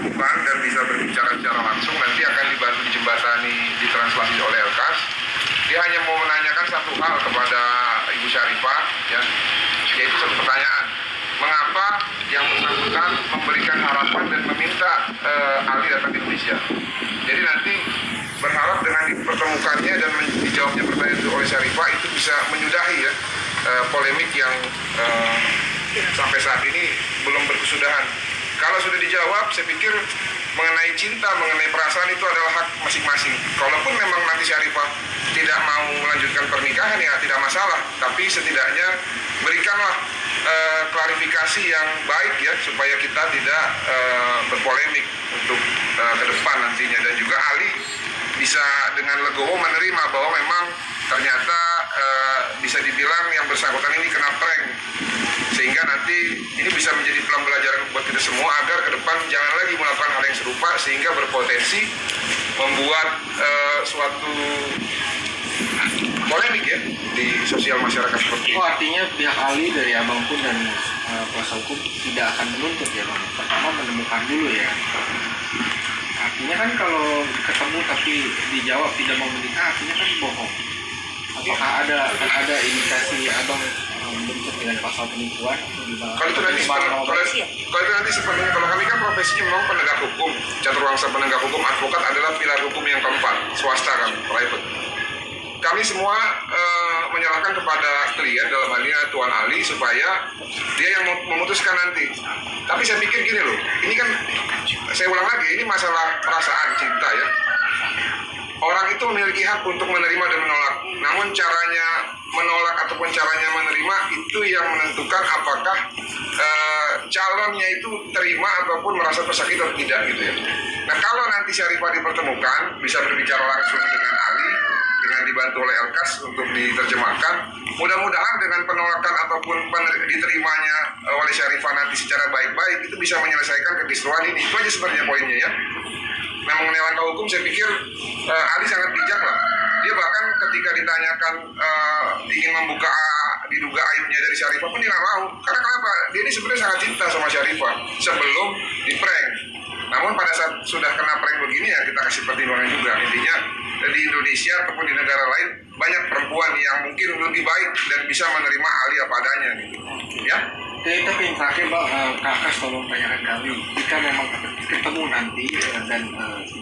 dipertemukan dan bisa berbicara secara langsung, nanti akan dibantu dijembatani, ditranslasi oleh Elkas. Dia hanya mau menanyakan satu hal kepada Ibu Syarifah, ya, yaitu satu pertanyaan. Mengapa yang bersangkutan memberikan harapan dan meminta Ali datang ke Indonesia? Jadi nanti berharap dengan dipertemukannya dan dijawabnya pertanyaan itu oleh Syarifah itu bisa menyudahi ya polemik yang sampai saat ini belum berkesudahan. Kalau sudah dijawab, saya pikir mengenai cinta, mengenai perasaan itu adalah hak masing-masing. Kalaupun memang nanti Syarifah tidak mau melanjutkan pernikahan ya tidak masalah, tapi setidaknya berikanlah klarifikasi yang baik ya supaya kita tidak berpolemik untuk ke depan nantinya, dan juga Ali bisa dengan legowo menerima bahwa memang ternyata bisa dibilang yang bersangkutan ini kena prank, sehingga nanti ini bisa menjadi pembelajaran buat kita semua agar ke depan jangan lagi melakukan hal yang serupa sehingga berpotensi membuat suatu polemik ya di sosial masyarakat seperti ini. Artinya pihak Ali dari Abang pun dan kuasa hukum tidak akan menuntut ya Bang. Pertama menemukan dulu ya. Artinya kan kalau ketemu tapi dijawab tidak mau menikah, artinya kan bohong. Apakah ada indikasi Abang bentuk dengan pasal penipuan atau gimana? Kalau itu nanti sepenuhnya, kalau kami kan profesinya memang penegak hukum, caturwangsa penegak hukum, advokat adalah pilar hukum yang keempat, swasta kan, private. Kami semua menyerahkan kepada klien, dalam hal ini Tuan Ali, supaya dia yang memutuskan nanti. Tapi saya pikir gini loh, ini kan saya ulang lagi, ini masalah perasaan cinta ya. Orang itu memiliki hak untuk menerima dan menolak. Namun caranya menolak ataupun caranya menerima itu yang menentukan apakah calonnya itu terima ataupun merasa tersakiti atau tidak gitu ya. Nah kalau nanti Syarifah dipertemukan, bisa berbicara langsung dengan Ali, dengan dibantu oleh Elkas untuk diterjemahkan. Mudah-mudahan dengan penolakan ataupun diterimanya oleh Syarifah nanti secara baik-baik itu bisa menyelesaikan kekisruhan ini. Itu aja sebenarnya poinnya ya. Nah mengenai langkah hukum saya pikir Ali sangat bijak lah. Dia bahkan ketika ditanyakan ingin membuka diduga aibnya dari Syarifah pun dia nggak mau. Karena kenapa? Dia ini sebenarnya sangat cinta sama Syarifah sebelum di prank. Namun pada saat sudah kena prank begini ya kita kasih pertimbangan juga. Intinya di Indonesia ataupun di negara lain banyak perempuan yang mungkin lebih baik dan bisa menerima Ali apa adanya gitu. Ya. Tapi yang terakhir Bang, Kakak tolong tanyakan kami, jika memang ketemu nanti dan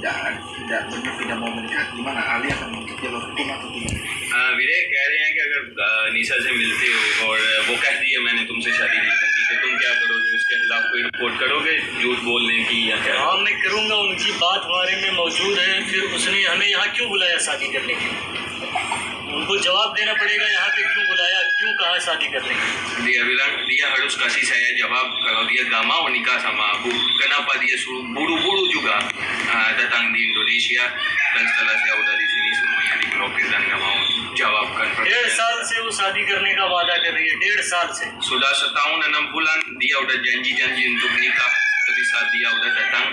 tidak mau menikah, gimana Ali akan mengikuti jalur hukum atau tidak? विवेक कह रहे हैं कि अगर निशा से मिलते हो और वो कह दी है मैंने तुमसे शादी नहीं करनी, तो तुम क्या करोगे? उसके खिलाफ कोई रिपोर्ट करोगे झूठ बोलने की या क्या? हाँ मैं करूँगा, उनकी बात हमारे में मौजूद है। फिर उसने हमें यहाँ क्यों बुलाया शादी करने के लिए? उनको जवाब देना पड़ेगा यहाँ पे क्यों बुलाया, क्यों कहा शादी करने के लिए. Dia bilang dia harus kasih saya jawab kalau dia gak mau nikah sama aku, kenapa dia suruh buru-buru juga datang di Indonesia, dan setelah saya udah di sini semuanya diblokir dan gak mau jawabkan. 1.5 साल से वो शादी करने का वादा कर रही है, 1.5 साल से. Sudah setahun 6 bulan dia udah janji-janji untuk nikah, tapi saat dia udah datang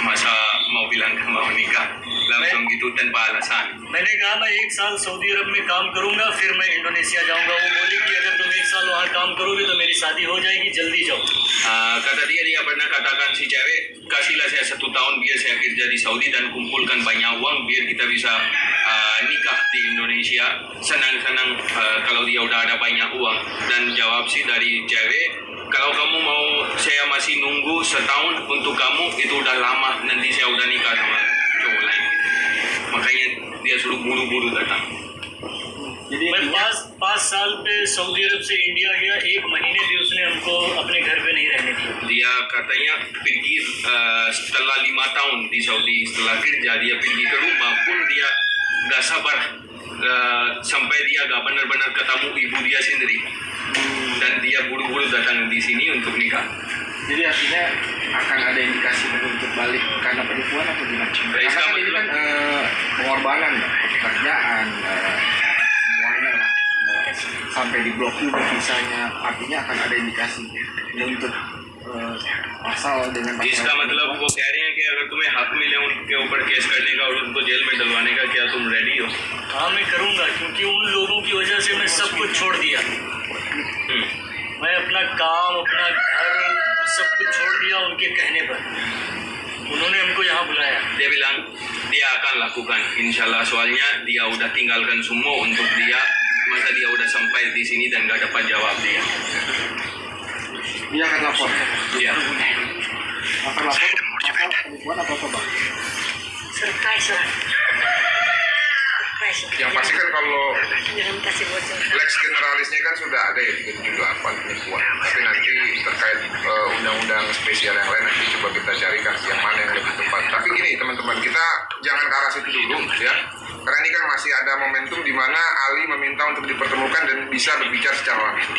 masa mau bilang gak mau nikah langsung gitu tanpa alasan. मैंने कहा मैं 1 साल सऊदी अरब में काम करूंगा, फिर मैं इंडोनेशिया जाऊंगा. वो बोली कि अगर तुम 1 साल वहाँ काम करोगे तो मेरी शादी हो जाएगी, जल्दी जाओ. Kata dia pernah katakan si cewek, kasihlah saya 1 tahun biar saya kerja di Saudi dan kumpulkan banyak uang biar kita bisa nikah di Indonesia senang-senang kalau dia udah ada banyak uang. Dan jawab sih dari cewek, kalau kamu mau saya masih nunggu setahun untuk kamu itu udah lama, nanti saya udah nikah sama cowok lain. Makanya dia suruh buru-buru datang. Jadi मैं 5 साल पे सऊदी अरब से इंडिया गया, 1 महीने भी उसने हमको अपने घर पे नहीं रहने दिया. Dia katanya pergi setelah 5 tahun di Saudi, setelah kerja dia pergi ke rumah pun dia gak sabar sampai dia gak benar-benar ketemu ibu dia sendiri, dan dia buru-buru datang di sini untuk nikah. Jadi artinya akan ada indikasi menuntut balik karena penipuan atau gimana? Karena kan ini kan pengorbanan pekerjaan semuanya lah, sampai diblokir visanya, artinya akan ada indikasi menuntut pasal dengan pasal. इसका मतलब वो कह रहे हैं कि अगर तुम्हें हक मिले उनके ऊपर केस करने का और उनको जेल में डलवाने का, क्या तुम रेडी हो? हाँ मैं करूँगा, क्योंकि उन लोगों की वजह से मैं सब कुछ छोड़ दिया. मैं अपना काम, अपना घर सब कुछ छोड़ दिया उनके कहने पर. उन्होंने हमको यहाँ बुलाया. Dia bilang dia akan lakukan, insyaallah, soalnya dia udah tinggalkan semua untuk dia, masa dia udah sampai di sini dan gak dapat jawab dia. Dia akan lapor. Ya. Akan lapor apa penipuan atau apa bang? Surprise lah. Surprise. Yang pasti kan kalau Jangan kasih bocor. Lex generalisnya kan sudah ada ya 78 penipuan. Tapi nanti terkait undang-undang spesial yang lain nanti coba kita carikan yang mana yang lebih tepat. Tapi gini teman-teman, kita jangan ke arah situ dulu ya. Karena ini kan masih ada momentum di mana Ali meminta untuk dipertemukan dan bisa berbicara secara langsung.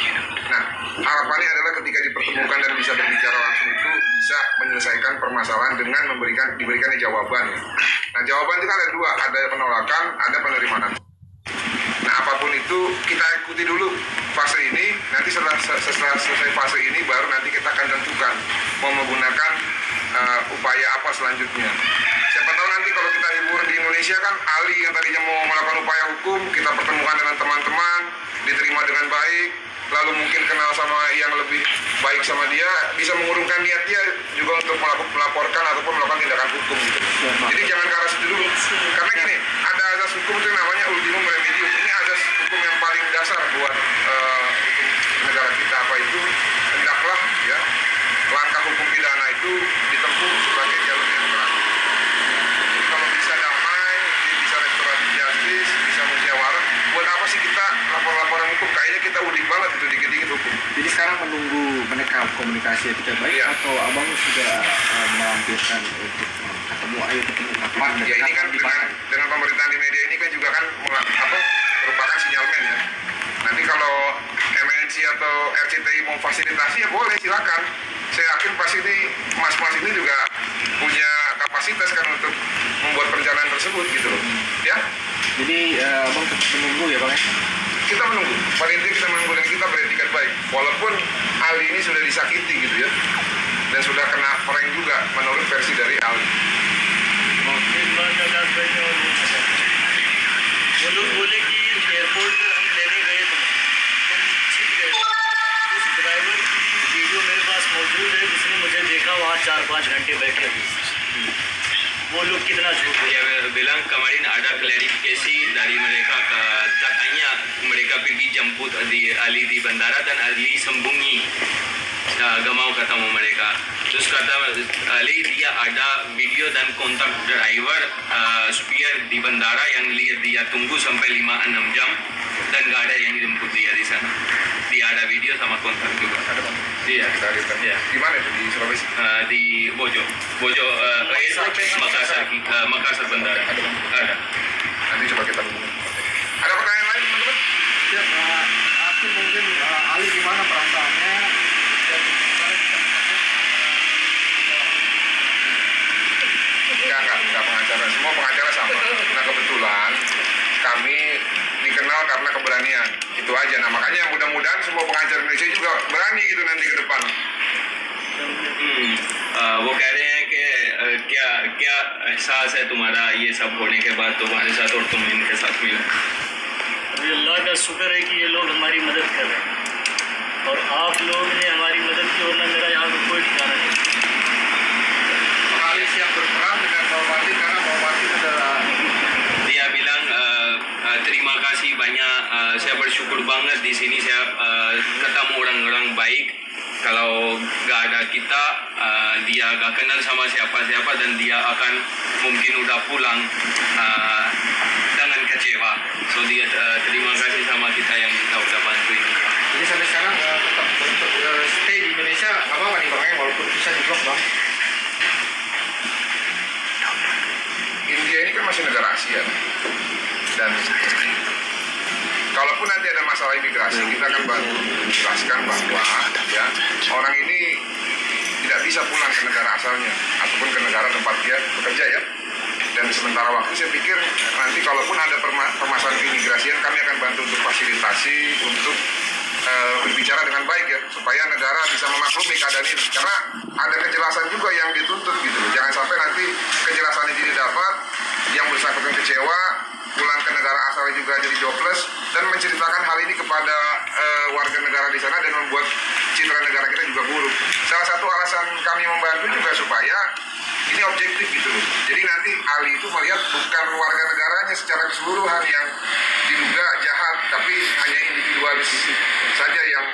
Nah, harapannya adalah ketika dipertemukan dan bisa berbicara langsung itu bisa menyelesaikan permasalahan dengan diberikannya jawaban. Nah, jawaban itu kan ada dua, ada penolakan, ada penerimaan. Nah, apapun itu kita ikuti dulu fase ini. Nanti setelah selesai fase ini baru nanti kita akan tentukan mau menggunakan upaya apa selanjutnya. Siapa tahu nanti kalau kita hibur di Indonesia kan Ali yang tadinya mau melakukan upaya hukum, kita pertemukan dengan teman-teman, diterima dengan baik, lalu mungkin kenal sama yang lebih baik sama dia, bisa mengurungkan niat dia juga untuk melaporkan ataupun melakukan tindakan hukum gitu. Jadi jangan ke arah situ dulu. Karena gini, ada azas hukum itu namanya ultimum remedium. Ini azas hukum yang paling dasar buat negara kita, apa itu hendaklah ya langkah hukum pidana itu ditempuh sebagai jalur yang terakhir. Jadi kalau bisa damai, bisa restoratif justice, bisa musyawarah, buat apa sih kita lapor-laporan hukum? Kayaknya kita udik banget itu dikit-dikit hukum. Jadi sekarang menunggu mereka komunikasi yang tidak baik Iya. atau abang sudah melampirkan untuk ketemu kapan? Ya ini kan dengan pemberitaan di media ini kan juga kan merupakan sinyalmen ya. Nanti kalau MNC atau RCTI mau fasilitasi ya boleh, silakan. Saya yakin pasti ini mas-mas ini juga punya kapasitas kan untuk membuat perencanaan tersebut gitu loh. Ya, Jadi abang tetap menunggu ya bang ya? kita menunggu. Pada intinya kita menunggu dan kita beretikat baik. Walaupun Ali ini sudah disakiti gitu ya, dan sudah kena prank juga menurut versi dari Ali. एक बात आकाश भाई ने और पूछा था, वो लोग बोले कि एयरपोर्ट पर हम लेने गए थे, तुम छिप गए थे. उस ड्राइवर की वीडियो मेरे पास मौजूद है जिसने मुझे देखा वहाँ 4-5 घंटे बैठे थे. वो लोग कितना झूठ बोले. Dia bilang kemarin ada klarifikasi dari mereka, katanya mereka pergi jemput Ali di bandara dan Ali sembunyi, gak mau ketemu mereka. Terus kata Ali dia ada video dan kontak driver supir di bandara yang lihat dia tunggu sampai 5-6 jam dan gak ada yang jemput dia di sana. Dia ada video sama kontak juga. Ada Bang? Iya. Kita hadirkan. Iya. Di mana itu? Di Sulawesi? Di Bojo Makassar bandara. Ada. Nanti coba kita hubungi. Ada pertanyaan lain teman-teman? Ya, aku mungkin Ali gimana perasaannya dan gimana kita Enggak pengacara. Semua pengacara sama. Nah kebetulan kami dikenal karena keberanian. Itu aja. Nah makanya mudah-mudahan semua pengacara Indonesia juga berani gitu nanti ke depan. वो कह रहे हैं कि क्या एहसास है तुम्हारा ये सब होने के बाद तुम्हारे साथ और तुम इनके साथ मिले. अभी अल्लाह का शुक्र है कि ये लोग हमारी मदद कर रहे हैं और आप लोग ने हमारी मदद की, वरना मेरा यहाँ पे कोई ठिकाना नहीं. Ali siap berperan dengan Bawati karena Bawati adalah Dia bilang terima kasih banyak, saya bersyukur banget di sini saya ketemu orang-orang baik. Kalau gak ada kita, dia gak kenal sama siapa-siapa dan dia akan mungkin udah pulang dengan kecewa. So dia terima kasih sama kita yang kita udah bantuin. jadi sampai sekarang tetap stay di Indonesia nggak apa-apa nih bang ya, walaupun bisa di blok bang. India ini kan masih negara Asia. Dan kalaupun nanti ada masalah imigrasi, kita akan bantu menjelaskan bahwa ya orang ini tidak bisa pulang ke negara asalnya ataupun ke negara tempat dia bekerja ya. Dan sementara waktu saya pikir nanti kalaupun ada permasalahan keimigrasian, kami akan bantu untuk fasilitasi untuk berbicara dengan baik ya, supaya negara bisa memaklumi keadaan ini. Karena ada kejelasan juga yang dituntut gitu loh. Jangan sampai nanti kejelasannya jadi dapat, yang bersangkutan kecewa, pulang ke negara asalnya juga jadi jobless, dan menceritakan hal ini kepada warga negara di sana dan membuat citra negara kita juga buruk. Salah satu alasan kami membantu juga supaya ini objektif gitu loh. Jadi nanti Ali itu melihat bukan warga negaranya secara keseluruhan yang diduga jahat, tapi hanya individualis saja yang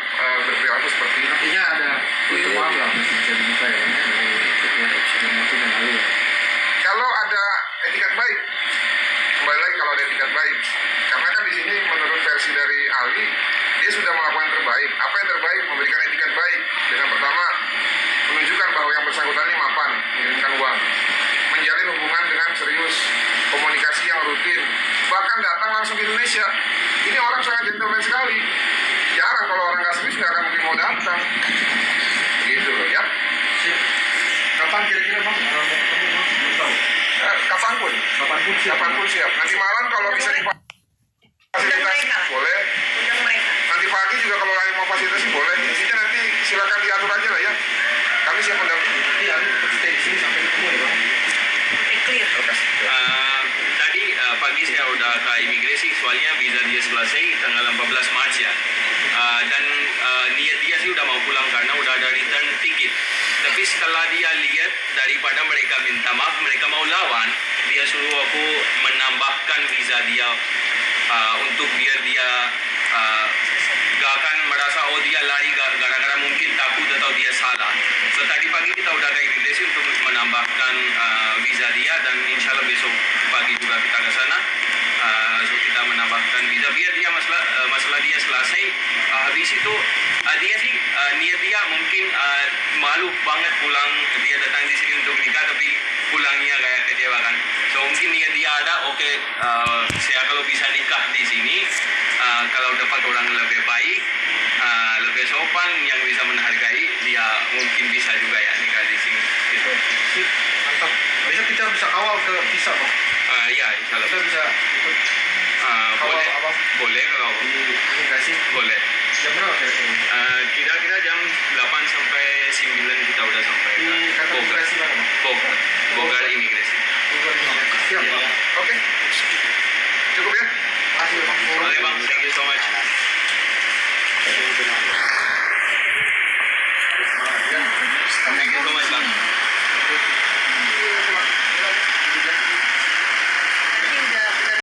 berperilaku seperti itu. Artinya ada untuk maaf lah masih bisa dibuka ya dari ketua Epsilon dan Ali ya. Kalau ada etikat baik, kembali lagi kalau ada etikat baik, karena kan di sini menurut versi dari Ali, dia sudah melakukan yang terbaik. Apa yang terbaik? Memberikan etikat baik dengan pertama menunjukkan bahwa yang bersangkutan ini mapan, mengirimkan uang, menjalin hubungan dengan serius, komunikasi yang rutin, bahkan datang langsung ke Indonesia. Ini orang sangat gentleman sekali. Jarang kalau orang nggak serius nggak akan mungkin mau datang. Gitu loh ya. Sip. Kapan kira-kira bang? Kalau mau ketemu bang? Belum tahu. Kapanpun. Kapanpun siap. Kapanpun siap. Nanti malam kalau bisa difasilitasi boleh. Undang mereka. Nanti pagi juga kalau yang mau fasilitasi boleh. Intinya nanti silakan diatur aja lah ya. Kami siap mendampingi. Nanti Ali tetap stay di sini sampai ketemu ya bang. Sampai clear. Tadi pagi saya udah ke imigrasi, soalnya visa dia selesai tanggal 14 Maret ya. Dan niat dia sih udah mau pulang karena udah ada return ticket. Tapi setelah dia lihat daripada mereka minta maaf, mereka mau lawan, dia suruh aku menambahkan visa dia untuk biar dia gak akan merasa oh dia lari gara-gara mungkin takut atau dia salah. So tadi pagi kita udah ke imigrasi untuk menambahkan visa dia dan insya Allah besok pagi juga kita ke sana. So kita menambahkan visa biar dia masalah dia selesai. Habis itu dia sih niat dia mungkin malu banget pulang, dia datang di sini untuk nikah tapi pulangnya kayak kecewa kan. So mungkin niat dia ada oke, saya kalau bisa nikah di sini kalau dapat orang lebih baik, lebih sopan yang bisa menghargai, dia mungkin bisa juga ya nikah di sini gitu. Sip. Mantap. Besok kita bisa kawal ke visa bang. Ya insya Allah Kita bisa ikut kawal boleh, abang boleh kalau di imigrasi. boleh. Jam berapa kira-kira? Kira-kira jam 8 sampai 9 kita udah sampai Di kantor Bogor. imigrasi mana bang? Bogor imigrasi. Bogor imigrasi. Siap Iya. bang. Oke. Cukup ya? Makasih bang. Oke bang, thank you so much.